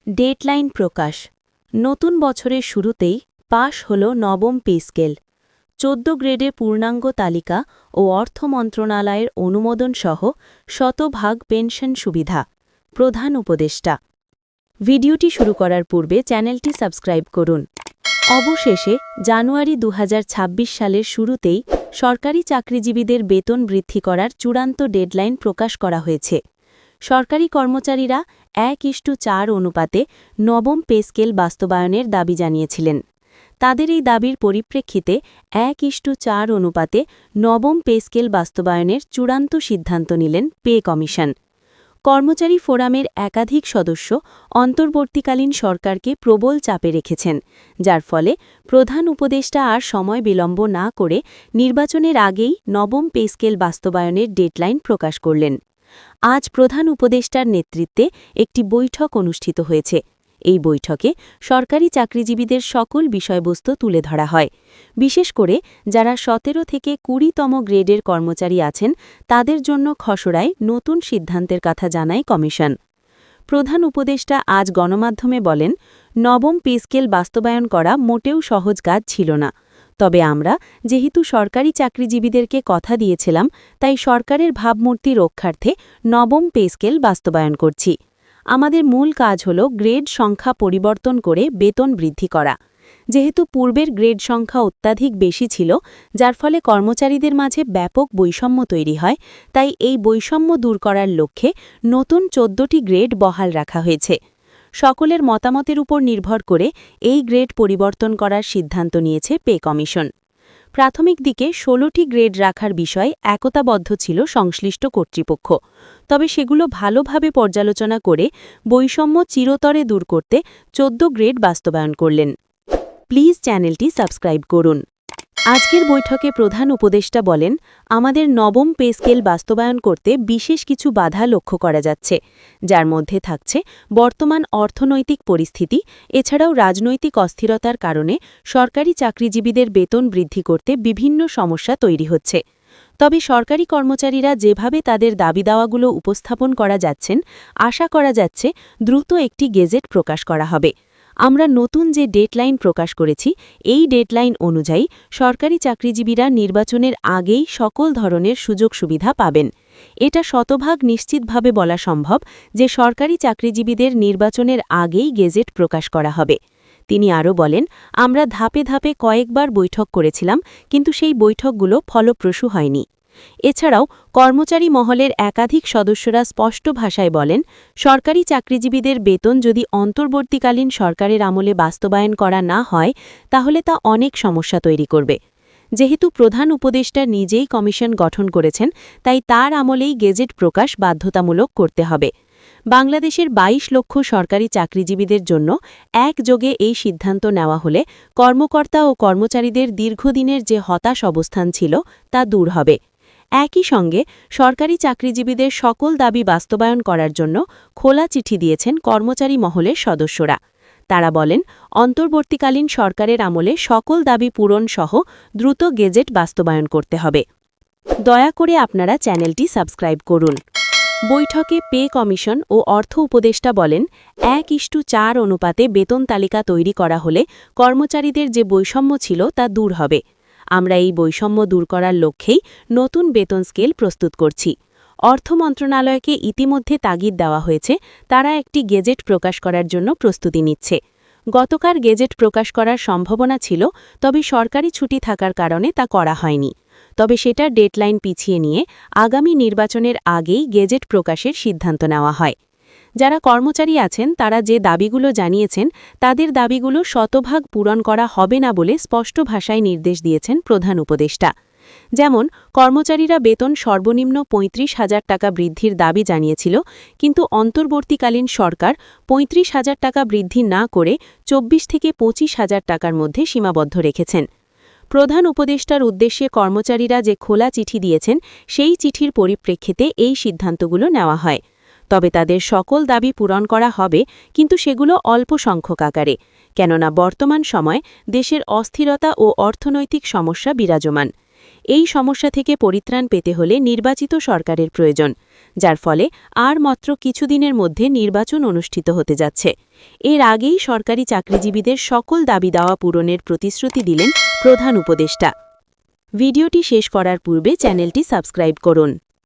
Deadline প্রকাশ। নতুন বছরের শুরুতেই পাশ হল নবম পে স্কেল। ১৪ গ্রেডে পূর্ণাঙ্গ তালিকা ও অর্থ মন্ত্রণালয়ের অনুমোদনসহ শতভাগ পেনশন সুবিধা। প্রধান উপদেষ্টা। ভিডিওটি শুরু করার পূর্বে চ্যানেলটি সাবস্ক্রাইব করুন। অবশেষে জানুয়ারি ২০২৬ সালের শুরুতেই সরকারি চাকরিজীবীদের বেতন বৃদ্ধি করার চূড়ান্ত ডেডলাইন প্রকাশ করা হয়েছে। সরকারি কর্মচারীরা ১:৪ অনুপাতে নবম পে স্কেল বাস্তবায়নের দাবি জানিয়েছিলেন। তাদের এই দাবির পরিপ্রেক্ষিতে ১:৪ অনুপাতে নবম পে স্কেল বাস্তবায়নের চূড়ান্ত সিদ্ধান্ত নিলেন পে কমিশন। কর্মচারী ফোরামের একাধিক সদস্য অন্তর্বর্তীকালীন সরকারকে প্রবল চাপে রেখেছেন, যার ফলে প্রধান উপদেষ্টা আর সময় বিলম্ব না করে নির্বাচনের আগেই নবম পে স্কেল বাস্তবায়নের ডেডলাইন প্রকাশ করলেন। আজ প্রধান উপদেষ্টার নেতৃত্বে একটি বৈঠক অনুষ্ঠিত হয়েছে। এই বৈঠকে সরকারি চাকরিজীবীদের সকল বিষয়বস্তু তুলে ধরা হয়। বিশেষ করে যারা ১৭ থেকে ২০তম গ্রেডের কর্মচারী আছেন তাদের জন্য খসড়ায় নতুন সিদ্ধান্তের কথা জানায় কমিশন। প্রধান উপদেষ্টা আজ গণমাধ্যমে বলেন, নবম পে স্কেল বাস্তবায়ন করা মোটেও সহজ কাজ ছিল না। তবে আমরা যেহেতু সরকারি চাকরিজীবীদেরকে কথা দিয়েছিলাম, তাই সরকারের ভাবমূর্তি রক্ষার্থে নবম পে স্কেল বাস্তবায়ন করছি। আমাদের মূল কাজ হল গ্রেড সংখ্যা পরিবর্তন করে বেতন বৃদ্ধি করা। যেহেতু পূর্বের গ্রেড সংখ্যা অত্যাধিক বেশি ছিল, যার ফলে কর্মচারীদের মাঝে ব্যাপক বৈষম্য তৈরি হয়, তাই এই বৈষম্য দূর করার লক্ষ্যে নতুন ১৪টি গ্রেড বহাল রাখা হয়েছে। সকলের মতামতের উপর নির্ভর করে এই গ্রেড পরিবর্তন করার সিদ্ধান্ত নিয়েছে পে কমিশন। প্রাথমিক দিকে ১৬টি গ্রেড রাখার বিষয় একতাবদ্ধ ছিল সংশ্লিষ্ট কর্তৃপক্ষ। তবে সেগুলো ভালোভাবে পর্যালোচনা করে বৈষম্য চিরতরে দূর করতে ১৪ গ্রেড বাস্তবায়ন করলেন। প্লিজ চ্যানেলটি সাবস্ক্রাইব করুন। আজকের বৈঠকে প্রধান উপদেষ্টা বলেন, আমাদের নবম পে স্কেল বাস্তবায়ন করতে বিশেষ কিছু বাধা লক্ষ্য করা যাচ্ছে, যার মধ্যে থাকছে বর্তমান অর্থনৈতিক পরিস্থিতি, এছাড়াও রাজনৈতিক অস্থিরতার কারণে সরকারি চাকরিজীবীদের বেতন বৃদ্ধি করতে বিভিন্ন সমস্যা তৈরি হচ্ছে। তবে সরকারি কর্মচারীরা যেভাবে তাদের দাবি দাওয়াগুলো উপস্থাপন করা যাচ্ছেন, আশা করা যাচ্ছে দ্রুত একটি গেজেট প্রকাশ করা হবে। আমরা নতুন যে ডেডলাইন প্রকাশ করেছি, এই ডেডলাইন অনুযায়ী সরকারি চাকরিজীবীরা নির্বাচনের আগেই সকল ধরনের সুযোগ সুবিধা পাবেন। এটা শতভাগ নিশ্চিতভাবে বলা সম্ভব যে সরকারি চাকরিজীবীদের নির্বাচনের আগেই গেজেট প্রকাশ করা হবে। তিনি আরও বলেন, আমরা ধাপে ধাপে কয়েকবার বৈঠক করেছিলাম, কিন্তু সেই বৈঠকগুলো ফলপ্রসূ হয়নি। এছাড়াও কর্মচারী মহলের একাধিক সদস্যরা স্পষ্ট ভাষায় বলেন, সরকারি চাকরিজীবীদের বেতন যদি অন্তর্বর্তীকালীন সরকারের আমলে বাস্তবায়ন করা না হয়, তাহলে তা অনেক সমস্যা তৈরি করবে। যেহেতু প্রধান উপদেষ্টা নিজেই কমিশন গঠন করেছেন, তাই তার আমলেই গেজেট প্রকাশ বাধ্যতামূলক করতে হবে। বাংলাদেশের ২২ লক্ষ সরকারি চাকরিজীবীদের জন্য একযোগে এই সিদ্ধান্ত নেওয়া হলে কর্মকর্তা ও কর্মচারীদের দীর্ঘদিনের যে হতাশ অবস্থান ছিল, তা দূর হবে। একই সঙ্গে সরকারি চাকরিজীবীদের সকল দাবি বাস্তবায়ন করার জন্য খোলা চিঠি দিয়েছেন কর্মচারী মহলের সদস্যরা। তারা বলেন, অন্তর্বর্তীকালীন সরকারের আমলে সকল দাবি পূরণ সহ দ্রুত গেজেট বাস্তবায়ন করতে হবে। দয়া করে আপনারা চ্যানেলটি সাবস্ক্রাইব করুন। বৈঠকে পে কমিশন ও অর্থ উপদেষ্টা বলেন, ১:৪ অনুপাতে বেতন তালিকা তৈরি করা হলে কর্মচারীদের যে বৈষম্য ছিল তা দূর হবে। আমরা এই বৈষম্য দূর করার লক্ষ্যেই নতুন বেতন স্কেল প্রস্তুত করছি। অর্থ মন্ত্রণালয়কে ইতিমধ্যে তাগিদ দেওয়া হয়েছে, তারা একটি গেজেট প্রকাশ করার জন্য প্রস্তুতি নিচ্ছে। গতকাল গেজেট প্রকাশ করার সম্ভাবনা ছিল, তবে সরকারি ছুটি থাকার কারণে তা করা হয়নি। তবে সেটার ডেডলাইন পিছিয়ে নিয়ে আগামী নির্বাচনের আগেই গেজেট প্রকাশের সিদ্ধান্ত নেওয়া হয়। যারা কর্মচারী আছেন তারা যে দাবিগুলো জানিয়েছেন, তাদের দাবিগুলো শতভাগ পূরণ করা হবে না বলে স্পষ্ট ভাষায় নির্দেশ দিয়েছেন প্রধান উপদেষ্টা। যেমন, কর্মচারীরা বেতন সর্বনিম্ন ৩৫,০০০ টাকা বৃদ্ধির দাবি জানিয়েছিল, কিন্তু অন্তর্বর্তীকালীন সরকার ৩৫,০০০ টাকা বৃদ্ধি না করে ২৪ থেকে ২৫,০০০ টাকার মধ্যে সীমাবদ্ধ রেখেছেন। প্রধান উপদেষ্টার উদ্দেশ্যে কর্মচারীরা যে খোলা চিঠি দিয়েছেন, সেই চিঠির পরিপ্রেক্ষিতে এই সিদ্ধান্তগুলো নেওয়া হয়। তবে তাদের সকল দাবি পূরণ করা হবে, কিন্তু সেগুলো অল্প সংখ্যক আকারে, কেননা বর্তমান সময় দেশের অস্থিরতা ও অর্থনৈতিক সমস্যা বিরাজমান। এই সমস্যা থেকে পরিত্রাণ পেতে হলে নির্বাচিত সরকারের প্রয়োজন, যার ফলে আর মাত্র কিছুদিনের মধ্যে নির্বাচন অনুষ্ঠিত হতে যাচ্ছে। এর আগেই সরকারি চাকরিজীবীদের সকল দাবি দাওয়া পূরণের প্রতিশ্রুতি দিলেন প্রধান উপদেষ্টা। ভিডিওটি শেষ করার পূর্বে চ্যানেলটি সাবস্ক্রাইব করুন।